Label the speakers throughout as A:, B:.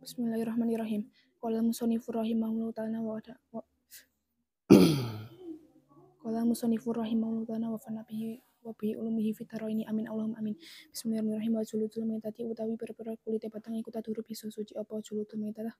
A: Bismillahirrahmanirrahim. Qala musannifur rahimahullahu ta'ala wa fanabihi wa bi ulumihi fitaraini amin Allahumma amin. Bismillahirrahmanirrahim. Wa julutul maitati utawi pira-pira kulite batang iku taduru bisa suci apa julutul maitah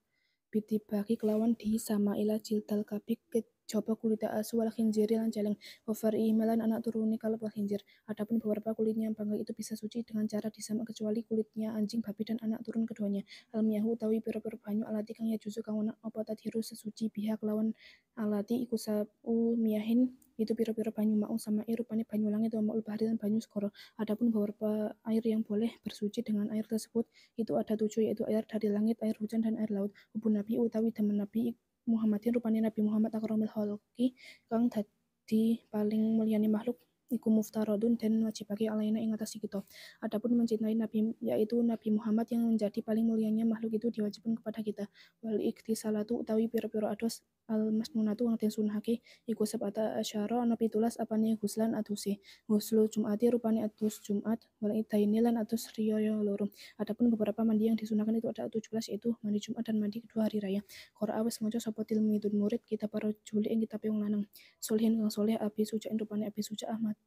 A: bitibaki kelawan di sama ila jildal kabik coba kulita asu wal khinziri lan celeng wafari melan anak turuni kalb wal khinzir. Adapun beberapa kulitnya yang bangkai itu bisa suci dengan cara disama kecuali kulitnya anjing, babi dan anak turun keduanya. Almiyahu utawi pira-pira banyu alati kang ya juzu kang apa tadhiru sesuci pihak lawan alati iku sabu miyahin itu pira-pira banyu mau sama rupane banyu langit wa maul bahri dan banyu segara. Adapun beberapa air yang boleh bersuci dengan air tersebut itu ada 7, yaitu air dari langit, air hujan dan air laut. Hubun Nabi utawi demen Nabi Muhammadin rupane Nabi Muhammad akramil khalqi kang dadi paling mulyane makhluk iku muftaradun dan wajibake alaina ing atas kita. Adapun mencintai Nabi yaitu Nabi Muhammad yang menjadi paling mulianya makhluk itu diwajibkan kepada kita. Wal iktisalatu utawi pira-pira ados al masnunatu kang den sunahake iku sabata asyara ana 17 apane huslan aduse. Huslu Jum'ati rupane adus Jumat, wal idaini lan adus riyaya loro. Adapun beberapa mandi yang disunahkan itu ada 17, yaitu mandi Jumat dan mandi kedua hari raya. Qira'a wis maca sapa tilmidun murid kitab para juli ing kitab wong lanang. Sulhin kang soleh Abi Suja rupane Abi Suja Ahmad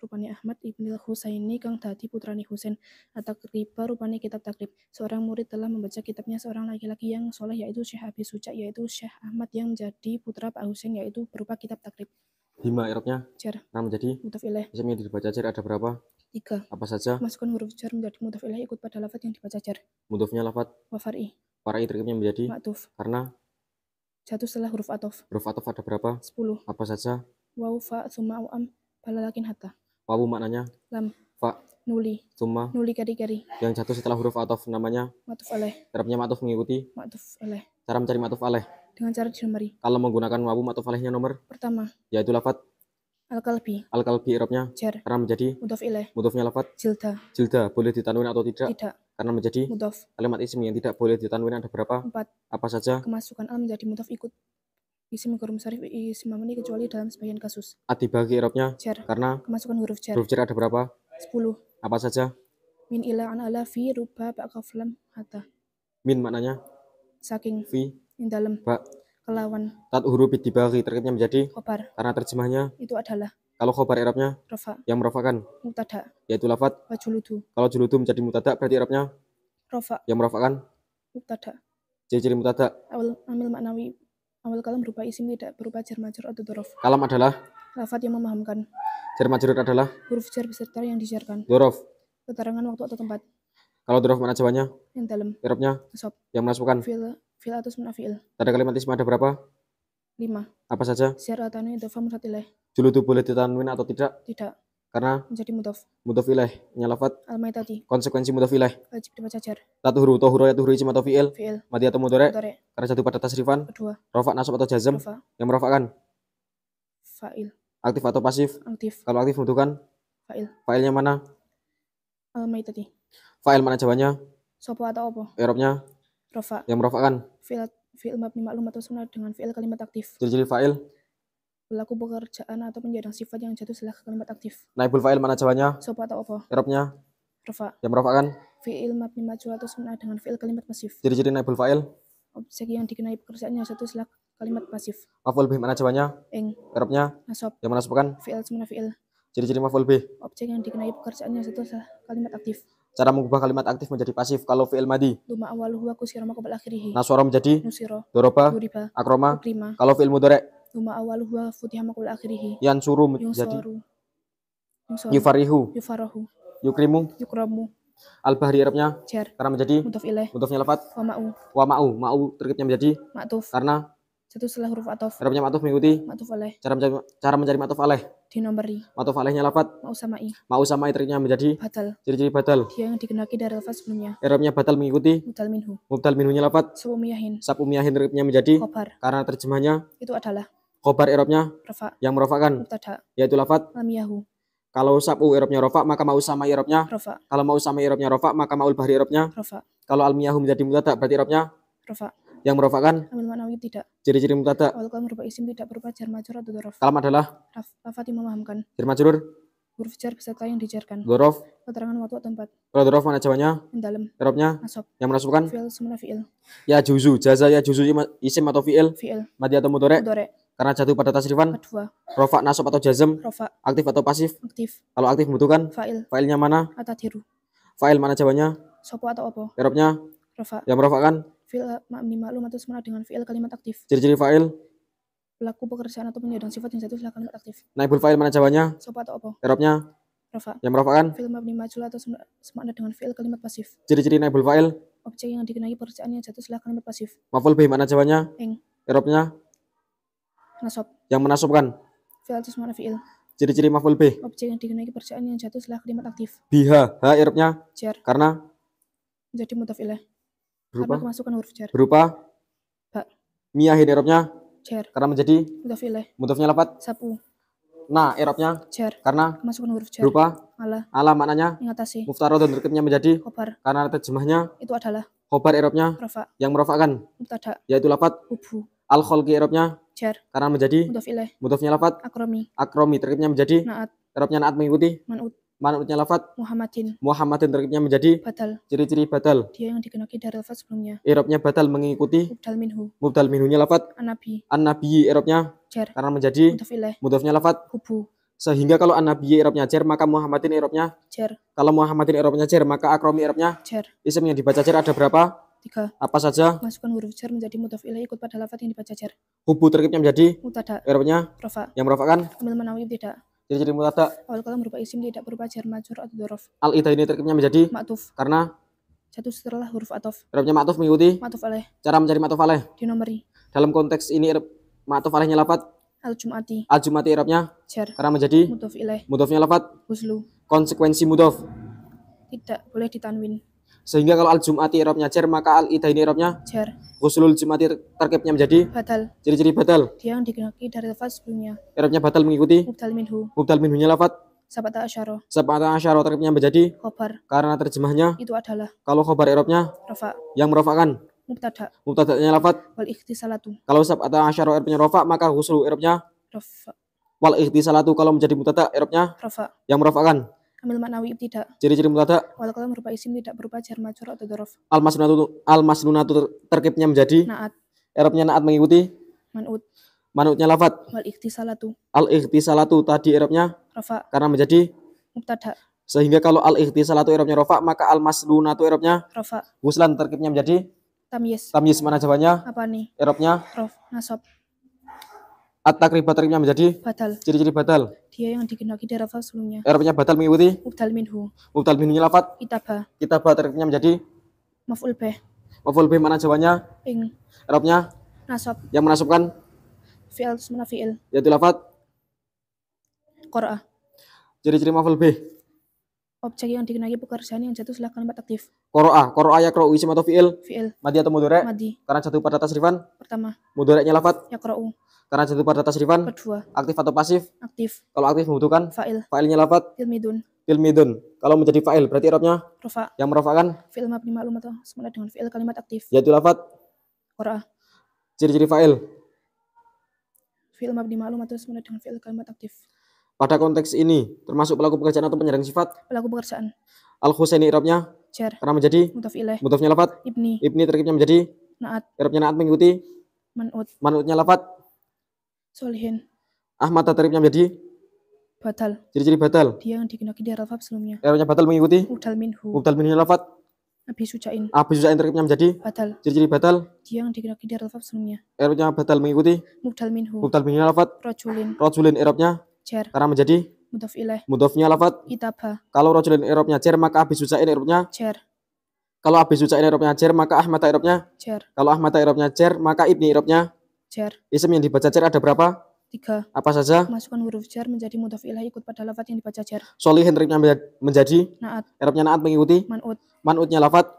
A: rupane Ahmad ibnil Husaini kang dadi putrane Husain. At-Taqriba rupane kitab takrib. Seorang murid telah membaca kitabnya seorang laki-laki yang soleh yaitu Syekh Abi Suja yaitu Syekh Ahmad yang menjadi putra Pak Husain yaitu berupa kitab takrib.
B: Hima i'rabnya
A: Jar
B: nam menjadi
A: mudhaf ilaih.
B: isim yang dibaca jar ada berapa?
A: 3.
B: Apa saja?
A: Masukkan huruf jar menjadi mudhaf ilaih ikut pada lafaz yang dibaca jar.
B: Mudhafnya lafaz
A: Wa far'i.
B: Far'i terkibnya menjadi
A: Ma'tuf.
B: karena
A: Jatuh setelah huruf atof.
B: huruf ataf ada berapa?
A: 10.
B: Apa saja?
A: Waw, fa, summa, am, balalakin hatta.
B: Wawu maknanya
A: Lam,
B: fa,
A: nuli,
B: summa
A: nuli kari-kari.
B: yang jatuh setelah huruf ataf namanya
A: Ma'tuf alaih.
B: Arabnya ma'tuf mengikuti.
A: Ma'tuf alaih.
B: Cara mencari ma'tuf alaih
A: Dengan cara dinomori.
B: kalau menggunakan wawu ma'tuf alaihnya nomor
A: Pertama,
B: yaitu lafaz
A: al-kalbi.
B: al-kalbi i'rabnya
A: Jar.
B: karena menjadi
A: Mudhaf ilaih.
B: mudhafnya lafaz
A: Jilda.
B: jilda boleh ditanwin atau tidak?
A: Tidak.
B: Karena menjadi
A: Mudhaf.
B: kalimat isim yang tidak boleh ditanwin ada berapa?
A: 4.
B: Apa saja?
A: Kemasukan al menjadi mudhaf ikut isim ghair musharif isim mamni kecuali dalam sebagian kasus.
B: Dibagi i'rabnya
A: Jar.
B: karena
A: Kemasukan huruf jar.
B: huruf jar ada berapa?
A: 10.
B: Apa saja?
A: Min ila an ala fi ruba ba kaflam hatta.
B: Min maknanya
A: Saking.
B: fi
A: Yang dalam.
B: ba
A: Kelawan.
B: tat huruf dibagi terkibnya menjadi
A: Khobar.
B: karena terjemahnya
A: Itu adalah.
B: kalau khobar i'rabnya
A: Rafa.
B: yang merofakan
A: Mubtada.
B: yaitu lafaz
A: Wajuludu.
B: kalau juludu menjadi mutada berarti i'rabnya
A: Rafa.
B: yang merofakan.
A: Mubtada.
B: Ciri-ciri mutada
A: Awal amil maknawi. Awal kalam berupa isim tidak berupa jar majrur atau dzaraf.
B: kalam adalah
A: Lafaz yang memahamkan.
B: jar majrur adalah
A: Huruf jar beserta yang dijarkan.
B: dzaraf.
A: Keterangan waktu atau tempat.
B: Kalau dzaraf mana jawabannya?
A: Yang dalam.
B: I'rabnya
A: Nasab.
B: yang menasbahkan.
A: Fil atau munafil.
B: Tanda kalimat isim ada berapa?
A: 5.
B: Apa saja?
A: Syiar atane idhofah mudhaf ilaih.
B: Juludu boleh ditanwin atau tidak?
A: Tidak.
B: Karena
A: Menjadi mudhaf.
B: mudhaf ilaih nya lafaz
A: Al-maitati.
B: konsekuensi mudhaf ilaih
A: Wajib dibaca jar.
B: tat huruf atau huruf yaitu huruf isim atau fi'il
A: Fi'il.
B: madi atau mudhari
A: Mudhari.
B: karena jatuh pada tasrifan
A: Kedua.
B: rafa nasab atau jazm
A: Rafa.
B: yang merofakan
A: Fa'il.
B: aktif atau pasif.
A: Aktif.
B: Kalau aktif membutuhkan
A: Fa'il.
B: fa'ilnya mana?
A: Al-maitati.
B: Fa'il mana jawabannya?
A: Sopo atau apa?
B: I'rabnya
A: Rafa.
B: yang merofakan.
A: Fi'il mabni maklum atau sunnah dengan fi'il kalimat aktif.
B: Ciri-ciri fa'il
A: Pelaku pekerjaan atau penjadang sifat yang jatuh setelah kalimat aktif.
B: naibul fa'il mana jawabannya?
A: Sopo atau apa?
B: I'rabnya
A: Rafa.
B: yang merofakan.
A: Fi'il mabni majhul atau sunnah dengan fi'il kalimat pasif.
B: Ciri-ciri naibul fa'il
A: Objek yang dikenai pekerjaan yang jatuh setelah kalimat pasif.
B: maf'ul bih mana jawabannya?
A: Ing.
B: I'rabnya
A: Nasab.
B: yang menasbahkan.
A: Fi'il semana fi'il.
B: Ciri-ciri maf'ul bih
A: Objek yang dikenai pekerjaan yang jatuh setelah kalimat aktif.
B: cara mengubah kalimat aktif menjadi pasif. Kalau fi'il madi
A: Luma awaluhu wa kusira ma qabla akhirih.
B: naswara menjadi
A: Nusiro.
B: doroba
A: Duriba.
B: akroma.
A: Ukrima.
B: Kalau fi'il mudhari
A: Luma awaluhu wa futiha ma qabla akhirih.
B: yansuru menjadi
A: Yungsoru.
B: yufarihu
A: Yufarahu.
B: yukrimu.
A: Yukramu.
B: Al-bahri Arabnya
A: Jar.
B: karena menjadi
A: Mudhaf ilaih.
B: mudhafnya lafaz
A: Wa ma'u.
B: wa ma'u terkibnya menjadi
A: Ma'tuf.
B: karena
A: Jatuh setelah huruf atof.
B: Arabnya ma'tuf mengikuti.
A: Ma'tuf alaih.
B: Cara mencari ma'tuf alaih
A: Dinomori.
B: ma'tuf alaihnya lafaz
A: Ma'u samai.
B: ma'u sama terkibnya menjadi
A: Batal.
B: ciri-ciri badal.
A: Dia yang dikenaki dari lafaz sebelumnya.
B: Arabnya badal mengikuti
A: Mudal minhu.
B: mubdal minhunya lafaz
A: Sumiyahin.
B: sabumiyahin terkibnya menjadi
A: Khobar.
B: karena terjemahnya
A: Itu adalah.
B: khobar Arabnya
A: Rafa.
B: yang merofakan
A: Mubtada.
B: yaitu lafaz.
A: Lamiyahu.
B: Kalau sabu Arabnya rofa maka ma'u sama Arabnya.
A: Rafa.
B: Kalau ma'u sama Arabnya rofa maka ma'ul bahri Arabnya.
A: Rafa.
B: Kalau almiyahu menjadi mubtada berarti Arabnya
A: Rafa.
B: yang merofakan.
A: Amil maknawi tidak.
B: Ciri-ciri mubtada
A: Awal kalam berupa isim tidak berupa jar majrur atau dzaraf.
B: kalam adalah
A: Lafaz yang memahamkan.
B: jar majrur
A: huruf jar beserta yang dijarkan.
B: Dzorof.
A: Keterangan waktu atau tempat.
B: Kalau dzorof mana jawabannya?
A: Mendalam.
B: I'rabnya
A: Nasab.
B: yang menasabkan
A: Fi'il semana fi'il.
B: ya juzu. Jaza ya juzu isim atau fi'il?
A: Fi'il.
B: Madi atau mudhari?
A: Mudhari.
B: Karena jatuh pada tasrifan?
A: Madfa.
B: Rofa, nasab atau jazm?
A: Rofa.
B: Aktif atau pasif?
A: Aktif.
B: Kalau aktif membutuhkan
A: Fa'il.
B: fa'ilnya mana?
A: Atadhiru.
B: Fa'il mana jawabannya?
A: Sopo atau opo.
B: I'rabnya
A: Rofa.
B: yang merofakkan
A: Fi'il mabni maklum atau semana dengan fi'il kalimat aktif.
B: ciri-ciri fa'il?
A: Pelaku pekerjaan atau penyandang sifat yang jatuh setelah kalimat aktif.
B: Naibul fa'il mana jawabannya?
A: Sopo atau opo.
B: I'rabnya
A: Rofa.
B: yang merofakkan
A: Fi'il mabni majhul atau semana dengan fi'il kalimat pasif.
B: ciri-ciri naibul fa'il?
A: Objek yang dikenai pekerjaan yang jatuh setelah kalimat pasif.
B: Maf'ul bih mana jawabannya?
A: Ing.
B: I'rabnya
A: Nasab.
B: yang menasabkan
A: Fi'il atau semana fi'il.
B: ciri-ciri maf'ul bih?
A: Objek yang dikenai pekerjaan yang jatuh setelah kalimat aktif.
B: Biha, ha i'rabnya
A: Jar.
B: karena
A: Menjadi mudhaf ilaih. Karena
B: berupa
A: kemasukan huruf jar.
B: berupa
A: Ba.
B: miyahin i'rabnya
A: Jar.
B: karena menjadi
A: Mudhaf ilaih.
B: mudhafnya lafat.
A: Sapu.
B: Nah, i'rabnya
A: Jar.
B: karena
A: Kemasukan huruf jar.
B: berupa
A: Ala.
B: ala maknanya
A: Mengatasi.
B: muftaradun terkibnya menjadi
A: Khobar.
B: karena terjemahnya
A: Itu adalah.
B: khobar i'rabnya
A: Rofa.
B: yang merofakkan
A: Mubtada.
B: yaitu lafat.
A: Hubbu.
B: Al kholqi i'rabnya
A: Jar.
B: karena menjadi
A: Mudhaf ilaih.
B: mudhafnya lafat.
A: Akromi.
B: Akromi terkibnya menjadi
A: Naat.
B: i'rabnya naat mengikuti
A: Man'ut.
B: manutnya lafat.
A: Muhammadin.
B: Muhammadin terkibnya menjadi
A: Badal.
B: ciri-ciri batal.
A: Dia yang dikenaki dari lafaz sebelumnya.
B: I'rabnya batal mengikuti
A: Mubdal minhu.
B: mubdal minhunya lafat.
A: An-nabi.
B: An-nabiyyi i'rabnya
A: Jar.
B: karena menjadi
A: Mudhaf ilaih.
B: mudhafnya lafat.
A: Hubbu.
B: Sehingga kalau an-nabiyyi i'rabnya jar maka Muhammadin i'rabnya
A: Jar.
B: kalau Muhammadin i'rabnya jar maka akromi i'rabnya
A: Jar.
B: isim yang dibaca jar ada berapa?
A: 3.
B: Apa saja?
A: Masukkan huruf jar menjadi mudhaf ilaih ikut pada lafaz yang dibaca jar.
B: Hubu terkibnya menjadi
A: Mubtada.
B: i'rabnya
A: Rofa.
B: yang merofakkan
A: Amil manawi tidak.
B: ciri-ciri mutada.
A: Awal kalam berupa isim tidak berupa jar majrur atau dzaraf.
B: Al-ida ini terkibnya menjadi
A: Ma'tuf.
B: karena
A: Jatuh setelah huruf atof.
B: i'rabnya ma'tuf mengikuti
A: Ma'tuf alaih.
B: cara mencari ma'tuf alaih.
A: Dinomori.
B: Dalam konteks ini ma'tuf alaihnya lafat.
A: Al-jum'ati.
B: Al-jumati i'rabnya
A: Jar.
B: karena menjadi
A: Mudhaf ilaih.
B: mudhafnya lafat.
A: Huslu.
B: Konsekuensi mudhaf.
A: Tidak boleh ditanwin.
B: Sehingga kalau al-jum'ati i'rabnya jar maka al-ida ini i'rabnya
A: Jar.
B: ghuslul jum'ati terkibnya menjadi
A: Badal.
B: ciri-ciri batal.
A: Dia yang dikenaki dari lafaz sebelumnya.
B: I'rabnya batal mengikuti
A: Mubdal minhu.
B: mubdal minhunya lafat.
A: Sabata asyara.
B: Sab'ata asyara terkibnya menjadi
A: Khobar.
B: karena terjemahnya
A: Itu adalah.
B: kalau khobar i'rabnya
A: Rafa.
B: yang merofakkan
A: Mubtada.
B: mubtada'nya lafat.
A: Wal ikhtisalatu.
B: Kalau sab'ata asyara i'rabnya rofa maka ghuslu i'rabnya
A: Rafa.
B: wal ikhtisalatu kalau menjadi mubtada i'rabnya
A: Rafa.
B: yang merofakkan.
A: Amil maknawi ibtida.
B: Ciri-ciri mubtada
A: Wal kalam berupa isim tidak berupa jar majrur atau dzaraf.
B: al-masnunatu terkibnya menjadi
A: Naat.
B: i'rabnya naat mengikuti
A: Man'ut.
B: manutnya lafat.
A: Wal ikhtisalatu.
B: Al-ikhtisalatu tadi i'rabnya
A: Rafa.
B: karena menjadi
A: Mubtada.
B: sehingga kalau al-ikhtisalatu i'rabnya rofa maka al-masnunatu i'rabnya
A: Rafa.
B: ghuslan terkibnya menjadi
A: Tamyiz.
B: tamyiz mana jawabannya?
A: Apa nih?
B: I'rabnya
A: Rof. Nasab.
B: at-takribah terkibnya menjadi
A: Badal.
B: ciri-ciri batal.
A: Dia yang dikenaki dari lafaz sebelumnya.
B: I'rabnya batal mengikuti
A: Mubdal minhu.
B: mubdal minhunya lafat.
A: Itaba.
B: Kitabah terkibnya menjadi
A: Maf'ul bih.
B: maf'ul bih mana jawabannya?
A: Ing.
B: I'rabnya
A: Nasab.
B: yang menasabkan
A: Fi'al semana fi'il.
B: yaitu lafat.
A: Qara'a.
B: Ciri-ciri maf'ul bih.
A: Objek yang dikenaki pekerjaan yang jatuh setelah kalimat aktif.
B: Qara'a yaqra'u isim atau fi'il
A: Fi'il.
B: madi atau mudhari
A: Madi.
B: karena jatuh pada tasrifan.
A: Pertama.
B: Mudhari'nya lafat
A: Yaqra'u.
B: karena jatuh pada tasrifan.
A: Kedua.
B: Aktif atau pasif?
A: Aktif.
B: Kalau aktif membutuhkan
A: Fa'il.
B: fa'ilnya lafat.
A: Ilmidun.
B: Ilmidun. Kalau menjadi fa'il berarti i'rabnya
A: Rofa.
B: yang merofakkan
A: Fi'il mabni maklum atau semana dengan fi'il kalimat aktif.
B: yaitu lafat.
A: Qara'a.
B: Ciri-ciri fa'il
A: Fi'il mabni maklum atau semana dengan fi'il kalimat aktif.
B: pada konteks ini termasuk pelaku pekerjaan atau penyandang sifat.
A: Pelaku pekerjaan.
B: Al-Husaini i'rabnya
A: Jar.
B: karena menjadi
A: Mudhaf ilaih.
B: mudhafnya lafat.
A: Ibni.
B: Ibni terkibnya menjadi
A: Naat.
B: i'rabnya naat mengikuti
A: Man'ut.
B: manutnya lafat.
A: Solihin.
B: Ahmad terkibnya menjadi
A: Badal.
B: ciri-ciri batal.
A: Dia yang dikenaki dari lafaz sebelumnya.
B: I'rabnya batal mengikuti
A: Mubdal minhu.
B: mubdal minhunya lafat.
A: Abi Sujain.
B: Abi Sujain terkibnya menjadi
A: Badal.
B: ciri-ciri batal.
A: Dia yang dikenaki dari lafaz sebelumnya.
B: I'rabnya batal mengikuti
A: Mubdal minhu.
B: mubdal minhunya lafat.
A: Rajulin.
B: Rajulin i'rabnya
A: Jar.
B: karena menjadi
A: Mudhaf ilaih.
B: mudhafnya lafat.
A: Itaba.
B: Kalau rajulin i'rabnya jar maka Abi Sujain i'rabnya
A: Jar.
B: kalau Abi Sujain i'rabnya jar maka Ahmad i'rabnya
A: Jar.
B: kalau Ahmad i'rabnya jar maka Ibni i'rabnya
A: Jar.
B: isim yang dibaca jar ada berapa?
A: 3.
B: Apa saja?
A: Masukkan huruf jar menjadi mudhaf ilaih ikut pada lafaz yang dibaca jar.
B: Solihin terkibnya menjadi
A: Naat.
B: i'rabnya naat mengikuti
A: Man'ut.
B: manutnya lafat.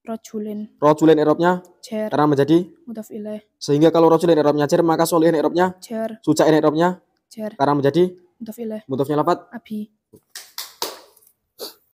A: Rajulin.
B: Rajulin i'rabnya
A: Jar.
B: karena menjadi
A: Mudhaf ilaih.
B: sehingga kalau rajulin i'rabnya jar maka solihin i'rabnya
A: Jar.
B: Sujain i'rabnya
A: Jar.
B: karena menjadi
A: Mudhaf ilaih.
B: mudhafnya lafat.
A: Abi.